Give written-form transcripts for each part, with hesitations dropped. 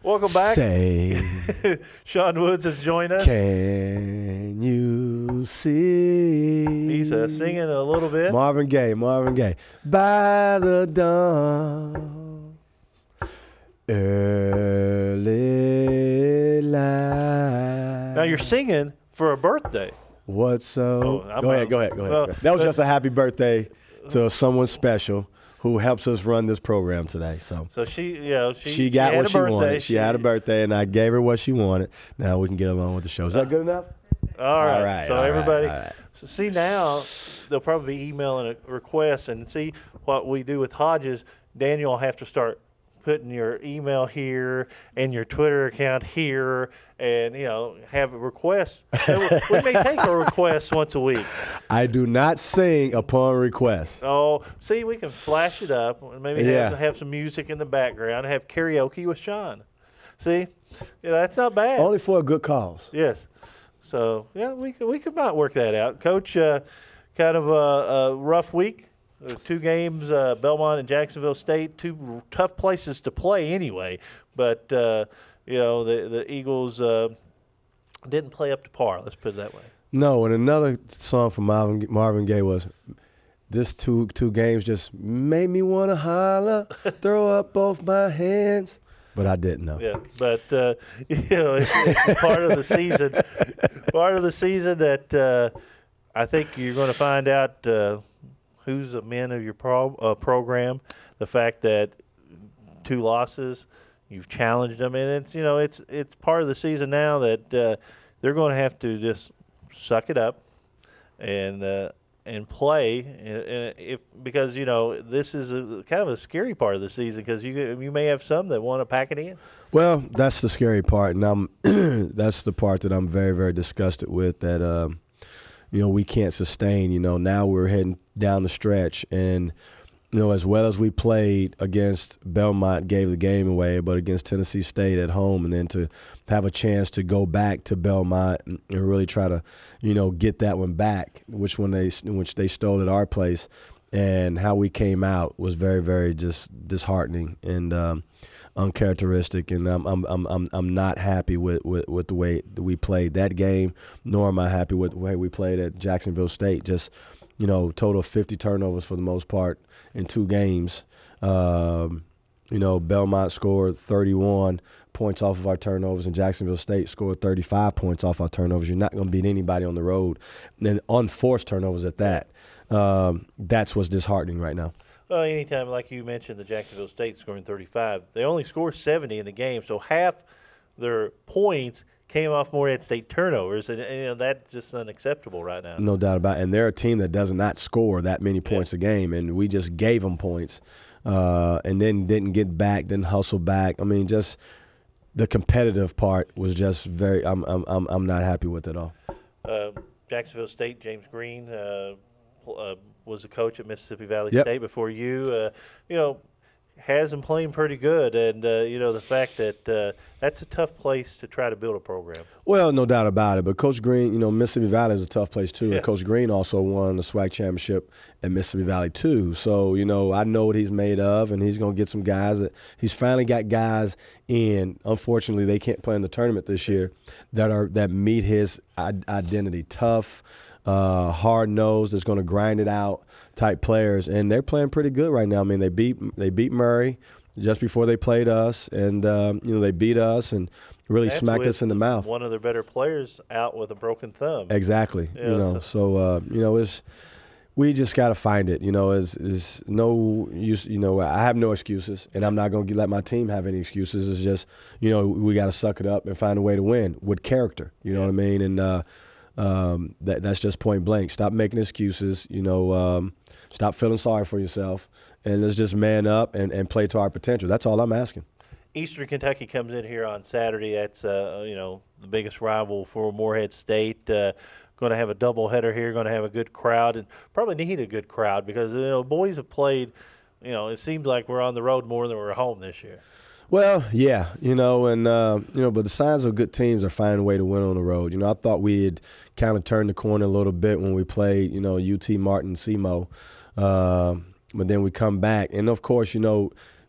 Welcome back. Say, Sean Woods has joined us. can you see? He's singing a little bit. Marvin Gaye. By the dawn's early light. Now you're singing for a birthday. What so? Oh, Go ahead. Well, That was just a happy birthday to someone special who helps us run this program today. So she got had what a she birthday. wanted. She had a birthday, and I gave her what she wanted. Now we can get along with the show. Is that good enough? All right. All right, So all right, everybody, all right. So see now they'll probably be emailing a request, and see what we do with Hodges. Daniel will have to start putting your email here and your Twitter account here, and have a request. We may take a request once a week. I do not sing upon request. Oh, see, we can flash it up. Maybe have some music in the background. Have karaoke with Sean. See, that's not bad. Only for a good cause. Yes. So we could might work that out, Coach. Kind of a rough week. 2 games, Belmont and Jacksonville State, 2 tough places to play anyway. But the Eagles didn't play up to par. Let's put it that way. No, and another song from Marvin Gaye was, "This two games just made me want to holler, throw up both my hands." But I didn't know. Yeah, but it's part of the season. Part of the season that I think you're going to find out who's the men of your program. The fact that 2 losses, you've challenged them, and it's part of the season now that they're going to have to just suck it up and play, because this is kind of a scary part of the season, because you may have some that want to pack it in. Well, that's the scary part, and that's the part that I'm very, very disgusted with, that we can't sustain. Now we're heading down the stretch, and as well as we played against Belmont, gave the game away, but against Tennessee State at home, and then to have a chance to go back to Belmont and really try to, get that one back, which they stole at our place, and how we came out was very, very just disheartening and uncharacteristic. And I'm not happy with the way that we played that game, nor am I happy with the way we played at Jacksonville State. Just total of 50 turnovers for the most part in 2 games. Belmont scored 31 points off of our turnovers, and Jacksonville State scored 35 points off our turnovers. You're not going to beat anybody on the road. And then unforced turnovers at that. That's what's disheartening right now. Well, anytime, like you mentioned, the Jacksonville State scoring 35, they only scored 70 in the game, so half their points came off Morehead State turnovers, and that's just unacceptable right now. No doubt about it. And they're a team that does not score that many points a game, and we just gave them points, and then didn't get back, didn't hustle back. I mean, just the competitive part was just very. I'm not happy with it all. Jacksonville State, James Green was a coach at Mississippi Valley State before you. Has them playing pretty good, and the fact that that's a tough place to try to build a program. Well, no doubt about it. But Coach Green, Mississippi Valley is a tough place too. Yeah. And Coach Green also won the SWAC championship at Mississippi Valley too. So I know what he's made of, and he's going to get some guys that he's finally got guys in. Unfortunately, they can't play in the tournament this year that meet his identity. Tough, hard-nosed, that's going to grind it out type players, and they're playing pretty good right now. I mean, they beat Murray just before they played us, and they beat us and really smacked us in the mouth. One of their better players out with a broken thumb. Exactly. It's we just got to find it. Is no use. I have no excuses, and I'm not going to let my team have any excuses. It's just we got to suck it up and find a way to win with character. You know what I mean? And that's just point blank. Stop making excuses. Stop feeling sorry for yourself, and let's just man up and play to our potential. That's all I'm asking. Eastern Kentucky comes in here on Saturday. That's the biggest rival for Morehead State. Going to have a doubleheader here. Going to have a good crowd, and probably need a good crowd because boys have played. It seems like we're on the road more than we're home this year. Well, yeah, but the signs of good teams are finding a way to win on the road. I thought we had kind of turned the corner a little bit when we played, UT Martin, SEMO. But then we come back. And, of course,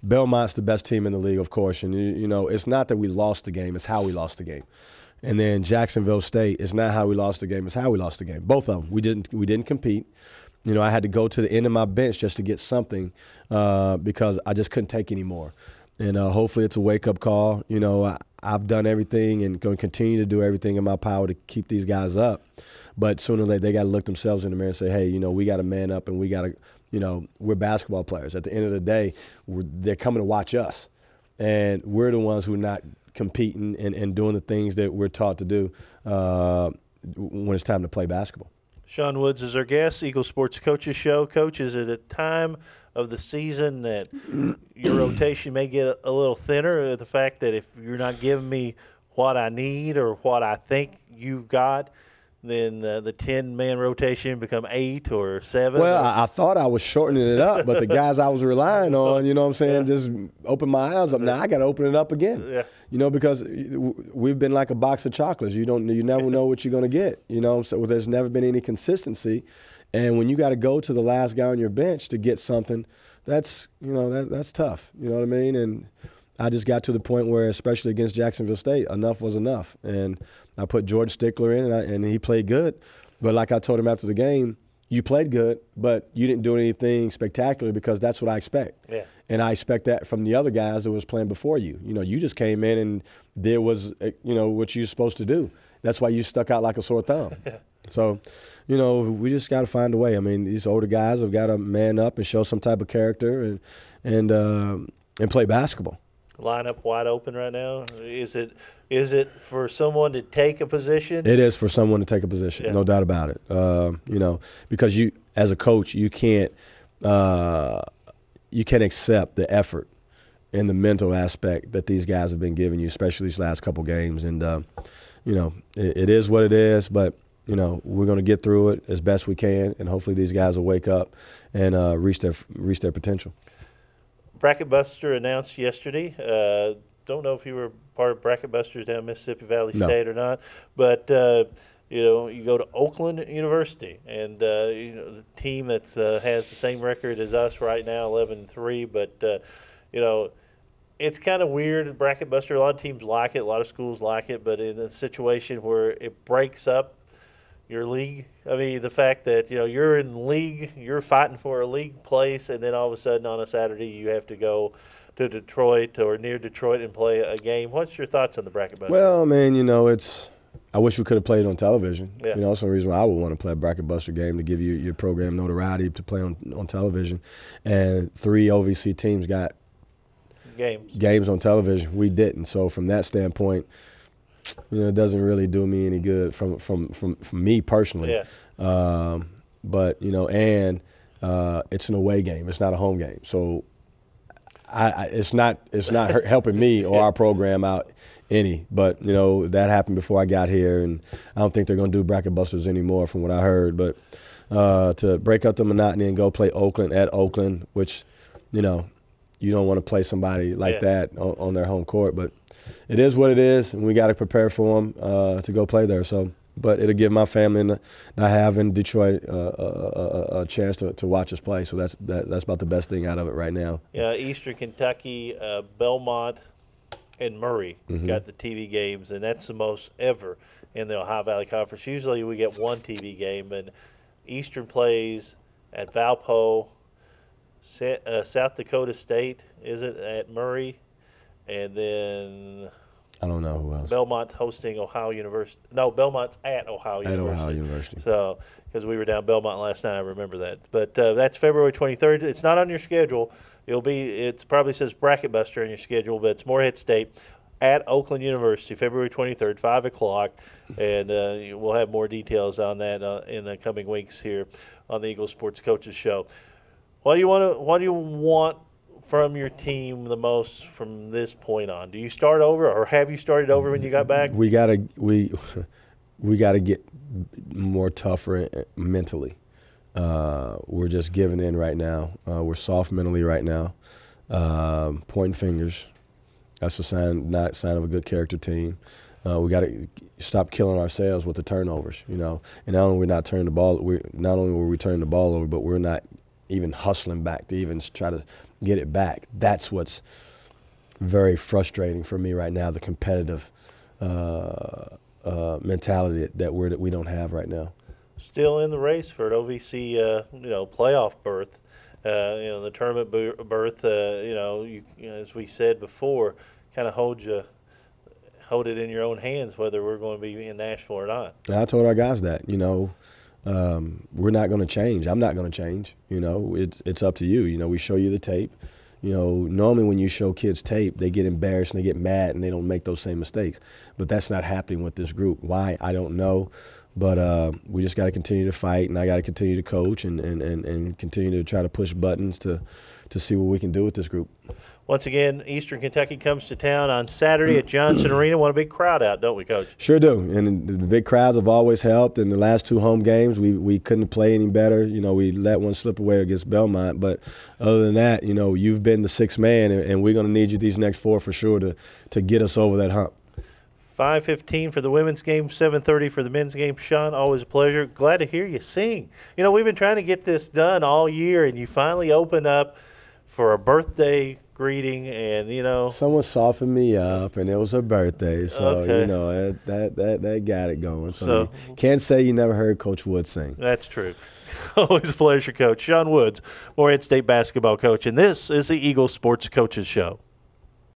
Belmont's the best team in the league, of course. And, you know, it's not that we lost the game. It's how we lost the game. And then Jacksonville State, it's not how we lost the game. It's how we lost the game. Both of them. We didn't compete. You know, I had to go to the end of my bench just to get something because I just couldn't take any more. And hopefully it's a wake-up call. You know, I've done everything and going to continue to do everything in my power to keep these guys up. But sooner or later, they got to look themselves in the mirror and say, hey, you know, we got to man up and we got to, you know, we're basketball players. At the end of the day, they're coming to watch us. And we're the ones who are not competing and doing the things that we're taught to do when it's time to play basketball. Sean Woods is our guest, Eagle Sports Coaches Show. Coach, is it a time of the season that your rotation may get a little thinner? The fact that if you're not giving me what I need or what I think you've got, then the 10-man rotation become 8 or 7? Well, I thought I was shortening it up, but the guys I was relying on, you know what I'm saying, just open my eyes up. Now I got to open it up again, you know, because we've been like a box of chocolates. You never know what you're going to get, you know, so there's never been any consistency. And when you got to go to the last guy on your bench to get something, that's, you know, that's tough, you know what I mean? And I just got to the point where, especially against Jacksonville State, enough was enough. And I put Jordan Stickler in, and he played good. But like I told him after the game, you played good, but you didn't do anything spectacular because that's what I expect. Yeah. And I expect that from the other guys that was playing before you. You know, you just came in and did you know, what you're supposed to do. That's why you stuck out like a sore thumb. So, you know, we just got to find a way. I mean, these older guys have got to man up and show some type of character and play basketball. Lineup wide open right now. Is it for someone to take a position? It is for someone to take a position, no doubt about it. You know, because you, as a coach, you can't accept the effort and the mental aspect that these guys have been giving you, especially these last couple games. And you know, it is what it is, but you know, we're going to get through it as best we can, and hopefully these guys will wake up and reach their potential. Bracket Buster announced yesterday. Don't know if you were part of Bracket Busters down Mississippi Valley State or not, but you know, you go to Oakland University, and you know, the team that has the same record as us right now, 11-3. But you know, it's kind of weird. Bracket Buster. A lot of teams like it. A lot of schools like it. But in a situation where it breaks up your league, I mean, the fact that, you know, you're in league, you're fighting for a league place, and then all of a sudden on a Saturday you have to go to Detroit or near Detroit and play a game. What's your thoughts on the Bracket Buster? Well, man, you know, I wish we could have played on television. Yeah. You know, that's the reason why I would want to play a Bracket Buster game, to give you your program notoriety to play on television. And 3 OVC teams got games on television. We didn't. So from that standpoint, you know, it doesn't really do me any good from me personally. Yeah. But, you know, and it's an away game. It's not a home game. So it's not helping me or our program out any. But, you know, that happened before I got here, and I don't think they're going to do Bracket Busters anymore from what I heard. But to break up the monotony and go play Oakland at Oakland, which, you know, you don't want to play somebody like that on their home court. But it is what it is, and we got to prepare for them to go play there. So, but it'll give my family that I have in Detroit a chance to watch us play. So that's about the best thing out of it right now. Yeah, Eastern Kentucky, Belmont, and Murray got the TV games, and that's the most ever in the Ohio Valley Conference. Usually we get one TV game, and Eastern plays at Valpo, South Dakota State, is it, at Murray, and then I don't know who else. Belmont's hosting Ohio University. No, Belmont's at Ohio University. At Ohio University. So, because we were down Belmont last night, I remember that. But that's February 23rd. It's not on your schedule. It probably says Bracket Buster on your schedule, but it's Morehead State at Oakland University, February 23rd, 5 o'clock. And we'll have more details on that in the coming weeks here on the Eagle Sports Coaches Show. What do you want from your team the most from this point on? Do you start over, or have you started over when you got back? We gotta get more tougher mentally. We're just giving in right now. We're soft mentally right now, pointing fingers. That's a sign of a good character team. We got to stop killing ourselves with the turnovers, you know. And not only were we turning the ball over, but we're not even hustling back to even try to get it back. That's what's very frustrating for me right now, the competitive mentality that we don't have right now. Still in the race for an OVC, playoff berth, the tournament berth. As we said before, kind of hold it in your own hands whether we're going to be in Nashville or not. And I told our guys that, we're not going to change. I'm not going to change. It's up to you. We show you the tape. Normally when you show kids tape, they get embarrassed and they get mad and they don't make those same mistakes. But that's not happening with this group. Why? I don't know. But we just got to continue to fight, and I got to continue to coach and continue to try to push buttons to see what we can do with this group. Once again, Eastern Kentucky comes to town on Saturday at Johnson Arena. Want a big crowd out, don't we, Coach? Sure do. And the big crowds have always helped. In the last 2 home games, we couldn't play any better. We let one slip away against Belmont. But other than that, you've been the 6th man, and we're going to need you these next 4 for sure to get us over that hump. 5:15 for the women's game, 7:30 for the men's game. Sean, always a pleasure. Glad to hear you sing. We've been trying to get this done all year, and you finally opened up for a birthday greeting, and someone softened me up, and it was her birthday, so okay. That got it going. So you can't say you never heard Coach Wood sing. That's true. Always a pleasure, Coach. Sean Woods, Morehead State basketball coach, and this is the Eagles Sports Coaches Show.